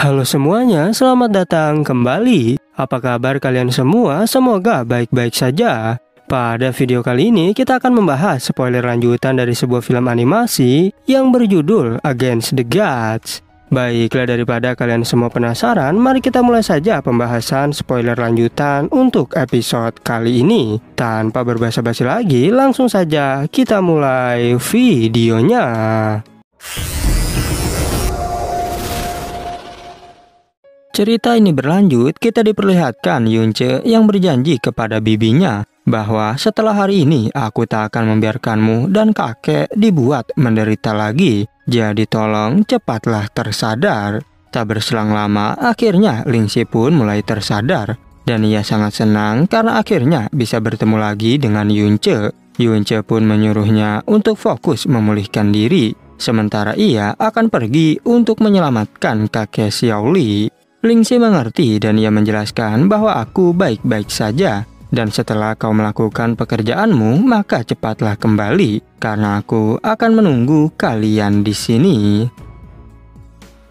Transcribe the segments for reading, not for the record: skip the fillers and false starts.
Halo semuanya, selamat datang kembali. Apa kabar kalian semua? Semoga baik-baik saja. Pada video kali ini kita akan membahas spoiler lanjutan dari sebuah film animasi yang berjudul Against the Gods. Baiklah, daripada kalian semua penasaran, mari kita mulai saja pembahasan spoiler lanjutan untuk episode kali ini. Tanpa berbasa-basi lagi, langsung saja kita mulai videonya. Cerita ini berlanjut, kita diperlihatkan Yunche yang berjanji kepada bibinya bahwa setelah hari ini aku tak akan membiarkanmu dan kakek dibuat menderita lagi. Jadi tolong cepatlah tersadar. Tak berselang lama, akhirnya Lingxi pun mulai tersadar. Dan ia sangat senang karena akhirnya bisa bertemu lagi dengan Yunche. Yunche pun menyuruhnya untuk fokus memulihkan diri. Sementara ia akan pergi untuk menyelamatkan kakek Xiaoli. Lingxi mengerti dan ia menjelaskan bahwa aku baik-baik saja. Dan setelah kau melakukan pekerjaanmu, maka cepatlah kembali, karena aku akan menunggu kalian di sini.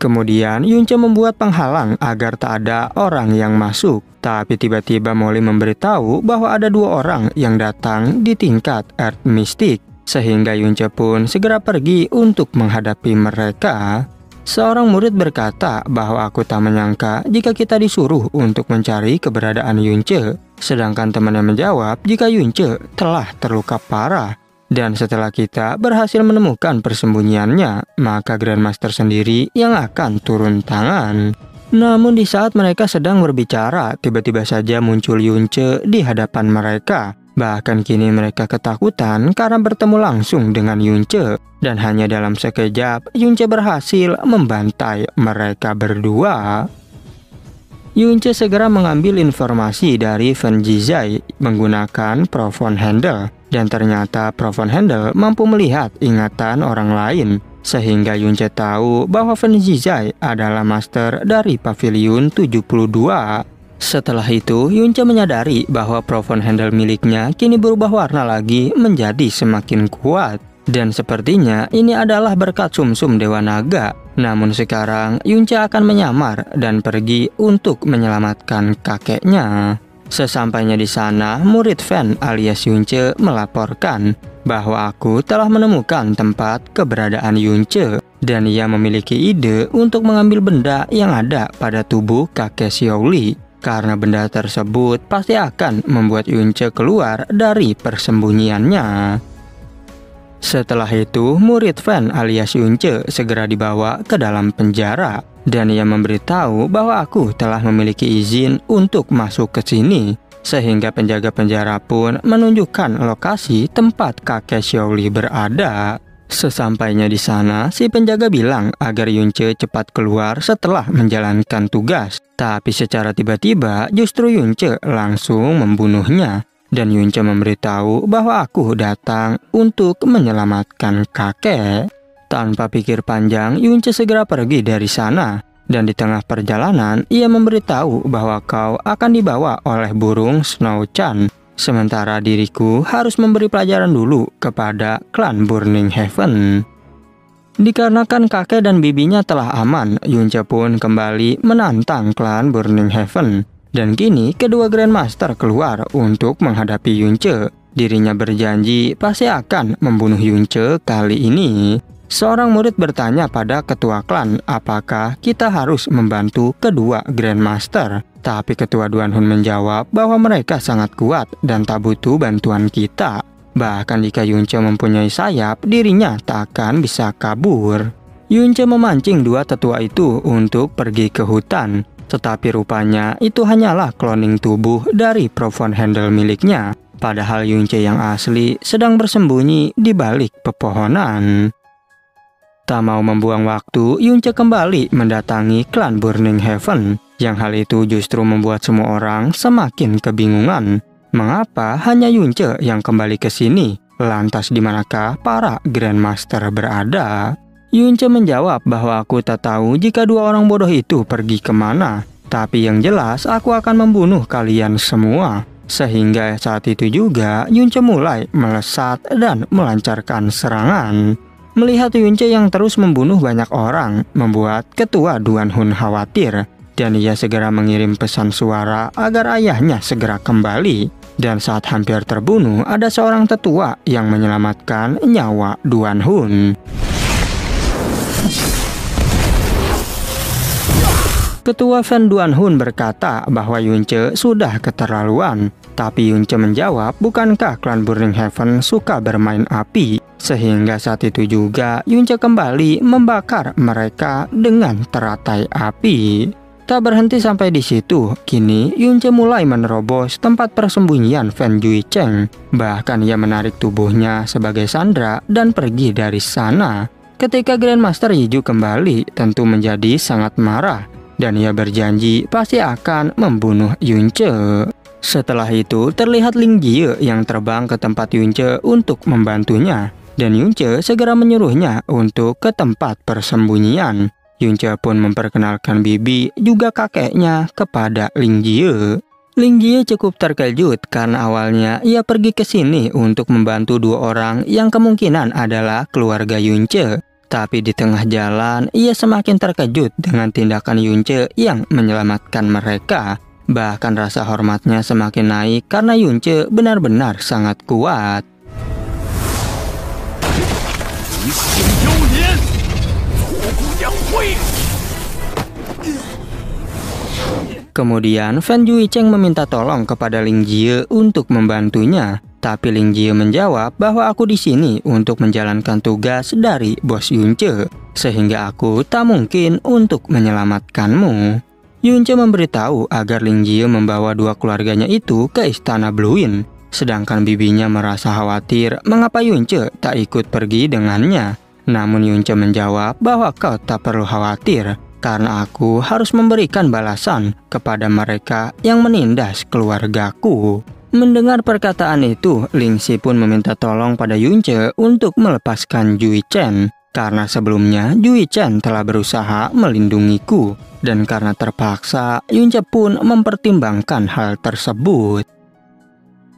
Kemudian Yunche membuat penghalang agar tak ada orang yang masuk. Tapi tiba-tiba Molly memberitahu bahwa ada dua orang yang datang di tingkat Earth Mystic. Sehingga Yunche pun segera pergi untuk menghadapi mereka. Seorang murid berkata bahwa aku tak menyangka jika kita disuruh untuk mencari keberadaan Yunche. Sedangkan temannya menjawab jika Yunche telah terluka parah. Dan setelah kita berhasil menemukan persembunyiannya, maka Grandmaster sendiri yang akan turun tangan. Namun di saat mereka sedang berbicara, tiba-tiba saja muncul Yunche di hadapan mereka. Bahkan kini mereka ketakutan karena bertemu langsung dengan Yunche. Dan hanya dalam sekejap, Yunche berhasil membantai mereka berdua. Yunche segera mengambil informasi dari Fen Zhizai menggunakan Profound Handle. Dan ternyata Profound Handle mampu melihat ingatan orang lain. Sehingga Yunche tahu bahwa Fen Zhizai adalah master dari Pavilion 72. Setelah itu, Yunche menyadari bahwa Profound Handle miliknya kini berubah warna lagi menjadi semakin kuat. Dan sepertinya ini adalah berkat sumsum Dewa Naga. Namun sekarang Yunche akan menyamar dan pergi untuk menyelamatkan kakeknya. Sesampainya di sana, murid Fen alias Yunche melaporkan bahwa aku telah menemukan tempat keberadaan Yunche. Dan ia memiliki ide untuk mengambil benda yang ada pada tubuh kakek Xiaoli. Karena benda tersebut pasti akan membuat Yunche keluar dari persembunyiannya. Setelah itu, murid Fen alias Yunche segera dibawa ke dalam penjara. Dan ia memberitahu bahwa aku telah memiliki izin untuk masuk ke sini. Sehingga penjaga penjara pun menunjukkan lokasi tempat kakek Xiaoli berada. Sesampainya di sana, si penjaga bilang agar Yunche cepat keluar setelah menjalankan tugas. Tapi secara tiba-tiba justru Yunche langsung membunuhnya. Dan Yunche memberitahu bahwa aku datang untuk menyelamatkan kakek. Tanpa pikir panjang, Yunche segera pergi dari sana. Dan di tengah perjalanan, ia memberitahu bahwa kau akan dibawa oleh burung Snow-chan. Sementara diriku harus memberi pelajaran dulu kepada klan Burning Heaven. Dikarenakan kakek dan bibinya telah aman, Yunche pun kembali menantang klan Burning Heaven. Dan kini kedua Grandmaster keluar untuk menghadapi Yunche. Dirinya berjanji pasti akan membunuh Yunche kali ini. Seorang murid bertanya pada ketua klan apakah kita harus membantu kedua Grandmaster. Tapi ketua Duan Hun menjawab bahwa mereka sangat kuat dan tak butuh bantuan kita. Bahkan jika Yunche mempunyai sayap, dirinya tak akan bisa kabur. Yunche memancing dua tetua itu untuk pergi ke hutan. Tetapi rupanya itu hanyalah cloning tubuh dari Profound Handle miliknya. Padahal Yunche yang asli sedang bersembunyi di balik pepohonan. Tak mau membuang waktu, Yunche kembali mendatangi klan Burning Heaven. Yang hal itu justru membuat semua orang semakin kebingungan. Mengapa hanya Yunche yang kembali ke sini? Lantas di manakah para Grandmaster berada? Yunche menjawab bahwa aku tak tahu jika dua orang bodoh itu pergi kemana. Tapi yang jelas aku akan membunuh kalian semua. Sehingga saat itu juga Yunche mulai melesat dan melancarkan serangan. Melihat Yunce yang terus membunuh banyak orang, membuat ketua Duan Hun khawatir. Dan ia segera mengirim pesan suara agar ayahnya segera kembali. Dan saat hampir terbunuh, ada seorang tetua yang menyelamatkan nyawa Duan Hun. Ketua Fan Duan Hun berkata bahwa Yunce sudah keterlaluan. Tapi Yunce menjawab, bukankah klan Burning Heaven suka bermain api? Sehingga saat itu juga Yunce kembali membakar mereka dengan teratai api. Tak berhenti sampai di situ, kini Yunce mulai menerobos tempat persembunyian Fan Yuicheng. Bahkan ia menarik tubuhnya sebagai sandera dan pergi dari sana. Ketika Grandmaster Yiju kembali, tentu menjadi sangat marah. Dan ia berjanji pasti akan membunuh Yunce. Setelah itu, terlihat Ling Jie yang terbang ke tempat Yunce untuk membantunya. Dan Yunce segera menyuruhnya untuk ke tempat persembunyian. Yunce pun memperkenalkan bibi juga kakeknya kepada Ling Jie. Ling Jie cukup terkejut karena awalnya ia pergi ke sini untuk membantu dua orang yang kemungkinan adalah keluarga Yunce. Tapi di tengah jalan, ia semakin terkejut dengan tindakan Yunce yang menyelamatkan mereka. Bahkan rasa hormatnya semakin naik karena Yunce benar-benar sangat kuat. Kemudian Fan Yuicheng meminta tolong kepada Ling Jie untuk membantunya. Tapi Ling Jie menjawab bahwa aku di sini untuk menjalankan tugas dari bos Yunce, sehingga aku tak mungkin untuk menyelamatkanmu. Yunce memberitahu agar Ling Jie membawa dua keluarganya itu ke istana Bluin. Sedangkan bibinya merasa khawatir mengapa Yunce tak ikut pergi dengannya. Namun Yunce menjawab bahwa kau tak perlu khawatir, karena aku harus memberikan balasan kepada mereka yang menindas keluargaku. Mendengar perkataan itu, Ling Xi pun meminta tolong pada Yunce untuk melepaskan Jui Chen. Karena sebelumnya Jui Chen telah berusaha melindungiku. Dan karena terpaksa, Yunce pun mempertimbangkan hal tersebut.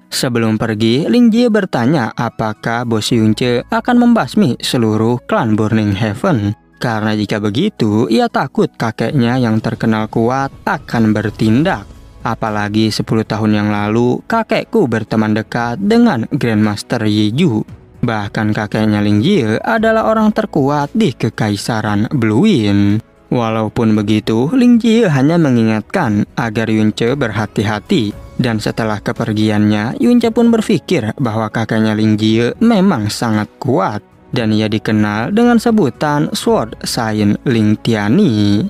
Sebelum pergi, Ling Jie bertanya apakah bos Yunce akan membasmi seluruh klan Burning Heaven. Karena jika begitu, ia takut kakeknya yang terkenal kuat akan bertindak. Apalagi 10 tahun yang lalu, kakekku berteman dekat dengan Grandmaster Yiju. Bahkan kakeknya Ling Jie adalah orang terkuat di Kekaisaran Bluin. Walaupun begitu, Ling Jie hanya mengingatkan agar Yunce berhati-hati. Dan setelah kepergiannya, Yunce pun berpikir bahwa kakeknya Ling Jie memang sangat kuat. Dan ia dikenal dengan sebutan Sword Saint Ling Tiani.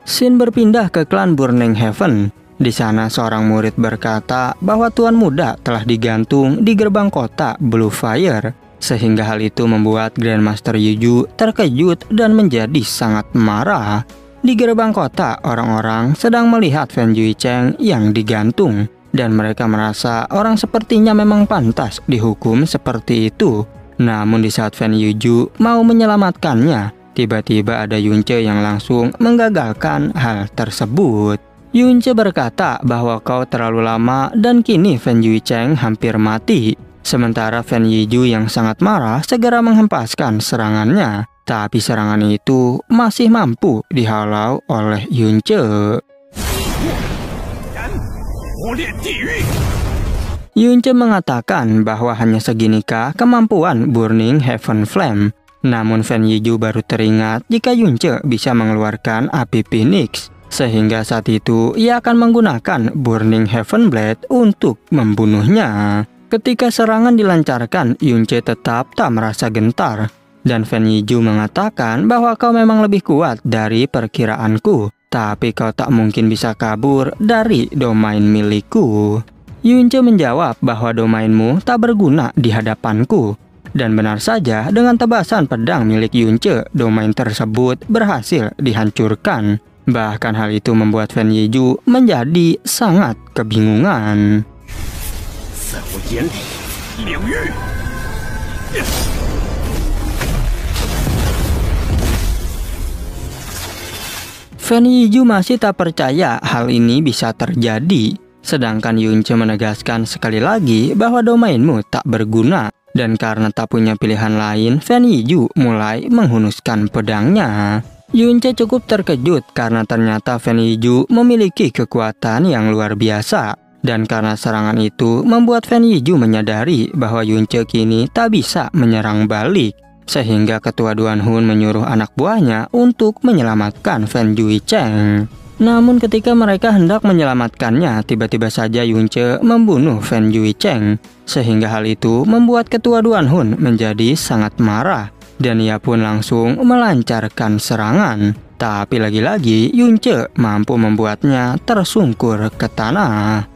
Scene berpindah ke klan Burning Heaven. Di sana seorang murid berkata bahwa tuan muda telah digantung di gerbang kota Blue Fire. Sehingga hal itu membuat Grandmaster Yiju terkejut dan menjadi sangat marah. Di gerbang kota, orang-orang sedang melihat Fan Yuicheng yang digantung. Dan mereka merasa orang sepertinya memang pantas dihukum seperti itu. Namun di saat Fan Yiju mau menyelamatkannya, tiba-tiba ada Yunce yang langsung menggagalkan hal tersebut. Yunce berkata bahwa kau terlalu lama dan kini Fan Yuicheng hampir mati. Sementara Fan Yiju yang sangat marah segera menghempaskan serangannya. Tapi serangan itu masih mampu dihalau oleh Yunce. Yunce mengatakan bahwa hanya seginikah kemampuan Burning Heaven Flame. Namun Fan Yiju baru teringat jika Yunce bisa mengeluarkan api Phoenix. Sehingga saat itu ia akan menggunakan Burning Heaven Blade untuk membunuhnya. Ketika serangan dilancarkan, Yunce tetap tak merasa gentar. Dan Fan Yiju mengatakan bahwa kau memang lebih kuat dari perkiraanku. Tapi kau tak mungkin bisa kabur dari domain milikku. Yunce menjawab bahwa domainmu tak berguna di hadapanku. Dan benar saja, dengan tebasan pedang milik Yunce, domain tersebut berhasil dihancurkan. Bahkan hal itu membuat Fan Yiju menjadi sangat kebingungan. Fan Yiju masih tak percaya hal ini bisa terjadi. Sedangkan Yunce menegaskan sekali lagi bahwa domainmu tak berguna. Dan karena tak punya pilihan lain, Fan Yizhu mulai menghunuskan pedangnya. Yunce cukup terkejut karena ternyata Fan Yizhu memiliki kekuatan yang luar biasa. Dan karena serangan itu membuat Fan Yizhu menyadari bahwa Yunce kini tak bisa menyerang balik. Sehingga ketua Duan Hun menyuruh anak buahnya untuk menyelamatkan Fan Juicheng. Namun ketika mereka hendak menyelamatkannya, tiba-tiba saja Yunce membunuh Fan Juicheng. Sehingga hal itu membuat ketua Duan Hun menjadi sangat marah. Dan ia pun langsung melancarkan serangan. Tapi lagi-lagi Yunce mampu membuatnya tersungkur ke tanah.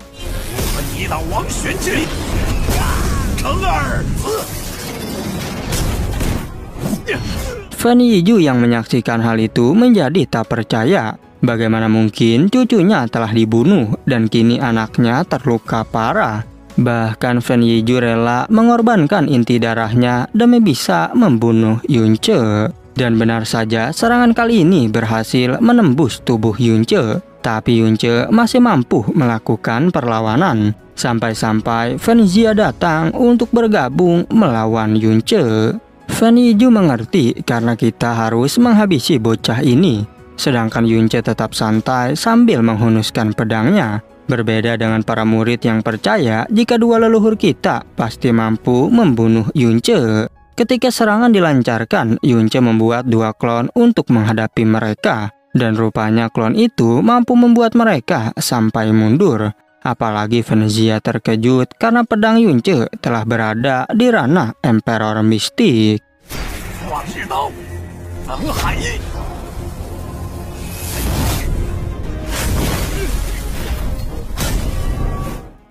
Fan Yizhu yang menyaksikan hal itu menjadi tak percaya. Bagaimana mungkin cucunya telah dibunuh dan kini anaknya terluka parah. Bahkan Fan Yizhu rela mengorbankan inti darahnya demi bisa membunuh Yunce. Dan benar saja serangan kali ini berhasil menembus tubuh Yunce. Tapi Yunce masih mampu melakukan perlawanan. Sampai-sampai Fan Zia datang untuk bergabung melawan Yunce. Fan Yizhu mengerti karena kita harus menghabisi bocah ini. Sedangkan Yunce tetap santai sambil menghunuskan pedangnya. Berbeda dengan para murid yang percaya jika dua leluhur kita pasti mampu membunuh Yunce. Ketika serangan dilancarkan, Yunce membuat dua klon untuk menghadapi mereka. Dan rupanya klon itu mampu membuat mereka sampai mundur. Apalagi Fan Zia terkejut karena pedang Yunce telah berada di ranah Emperor Mistik.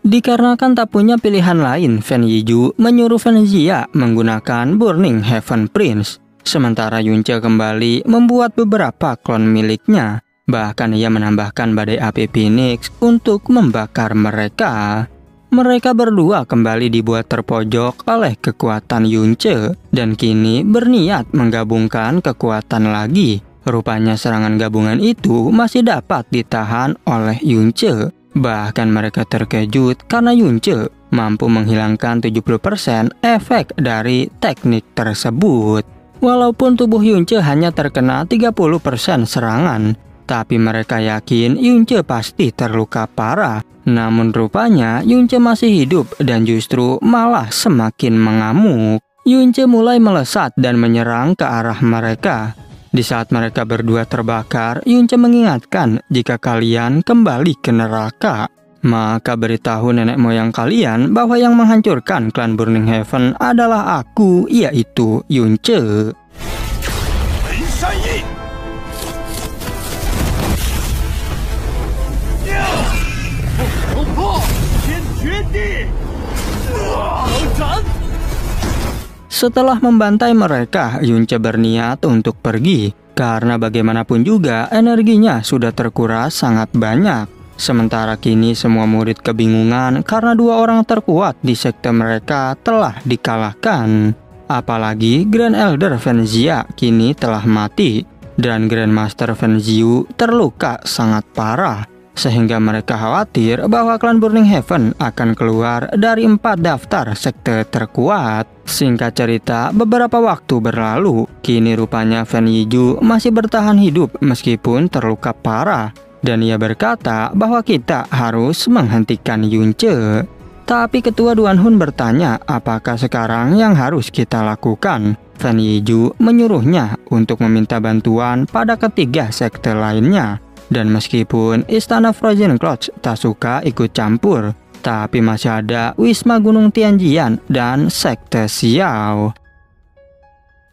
Dikarenakan tak punya pilihan lain, Fan Yizhu menyuruh Fan Zia menggunakan Burning Heaven Prince. Sementara Yunce kembali membuat beberapa klon miliknya. Bahkan ia menambahkan badai api Phoenix untuk membakar mereka. Mereka berdua kembali dibuat terpojok oleh kekuatan Yunce. Dan kini berniat menggabungkan kekuatan lagi. Rupanya serangan gabungan itu masih dapat ditahan oleh Yunce. Bahkan mereka terkejut karena Yunce mampu menghilangkan 70% efek dari teknik tersebut. Walaupun tubuh Yunce hanya terkena 30% serangan, tapi mereka yakin Yunce pasti terluka parah. Namun rupanya Yunce masih hidup dan justru malah semakin mengamuk. Yunce mulai melesat dan menyerang ke arah mereka. Di saat mereka berdua terbakar, Yunce mengingatkan jika kalian kembali ke neraka, maka beritahu nenek moyang kalian bahwa yang menghancurkan klan Burning Heaven adalah aku, yaitu Yunce. Setelah membantai mereka, Yunce berniat untuk pergi. Karena bagaimanapun juga energinya sudah terkuras sangat banyak. Sementara kini semua murid kebingungan karena dua orang terkuat di sekte mereka telah dikalahkan. Apalagi Grand Elder Fan Zia kini telah mati. Dan Grandmaster Fan Ziyu terluka sangat parah. Sehingga mereka khawatir bahwa klan Burning Heaven akan keluar dari 4 daftar sekte terkuat. Singkat cerita, beberapa waktu berlalu. Kini rupanya Fan Yizhu masih bertahan hidup meskipun terluka parah. Dan ia berkata bahwa kita harus menghentikan Yunce. Tapi ketua Duan Hun bertanya apakah sekarang yang harus kita lakukan. Fan Yizhu menyuruhnya untuk meminta bantuan pada ketiga sekte lainnya. Dan meskipun Istana Frozen Clouds tak suka ikut campur, tapi masih ada Wisma Gunung Tianjian dan Sekte Xiao.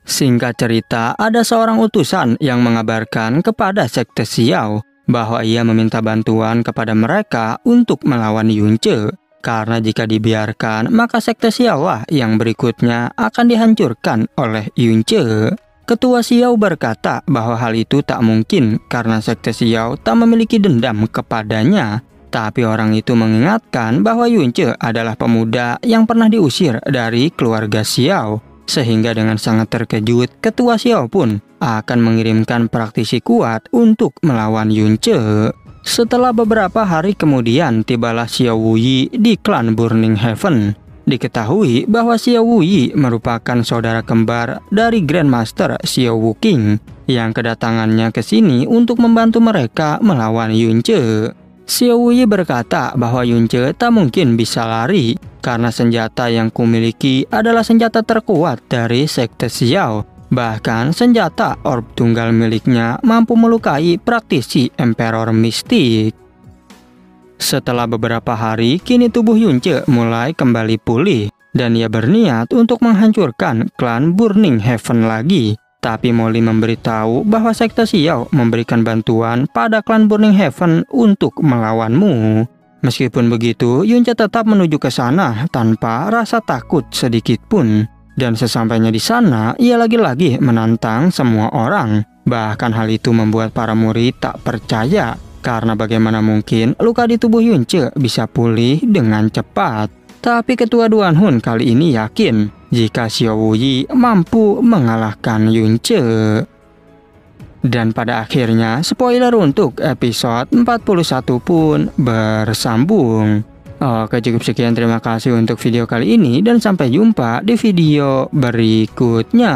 Singkat cerita, ada seorang utusan yang mengabarkan kepada Sekte Xiao bahwa ia meminta bantuan kepada mereka untuk melawan Yunce. Karena jika dibiarkan, maka Sekte Xiao yang berikutnya akan dihancurkan oleh Yunce. Ketua Xiao berkata bahwa hal itu tak mungkin karena Sekte Xiao tak memiliki dendam kepadanya. Tapi orang itu mengingatkan bahwa Yunce adalah pemuda yang pernah diusir dari keluarga Xiao. Sehingga dengan sangat terkejut, Ketua Xiao pun akan mengirimkan praktisi kuat untuk melawan Yunce. Setelah beberapa hari kemudian, tibalah Xiao Wuyi di klan Burning Heaven. Diketahui bahwa Xiao Wuyi merupakan saudara kembar dari Grandmaster Xiao Wuqing yang kedatangannya ke sini untuk membantu mereka melawan Yunce. Xiao Wuyi berkata bahwa Yunce tak mungkin bisa lari karena senjata yang kumiliki adalah senjata terkuat dari Sekte Xiao. Bahkan senjata orb tunggal miliknya mampu melukai praktisi Emperor Mistik. Setelah beberapa hari, kini tubuh Yunce mulai kembali pulih dan ia berniat untuk menghancurkan klan Burning Heaven lagi. Tapi Molly memberitahu bahwa Sekte Xiao memberikan bantuan pada klan Burning Heaven untuk melawanmu. Meskipun begitu, Yunce tetap menuju ke sana tanpa rasa takut sedikit pun. Dan sesampainya di sana, ia lagi-lagi menantang semua orang. Bahkan hal itu membuat para murid tak percaya, karena bagaimana mungkin luka di tubuh Yunce bisa pulih dengan cepat. Tapi Ketua Duan Hun kali ini yakin jika Xiao Wuyi mampu mengalahkan Yunce. Dan pada akhirnya, spoiler untuk episode 41 pun bersambung. Oke, cukup sekian, terima kasih untuk video kali ini dan sampai jumpa di video berikutnya.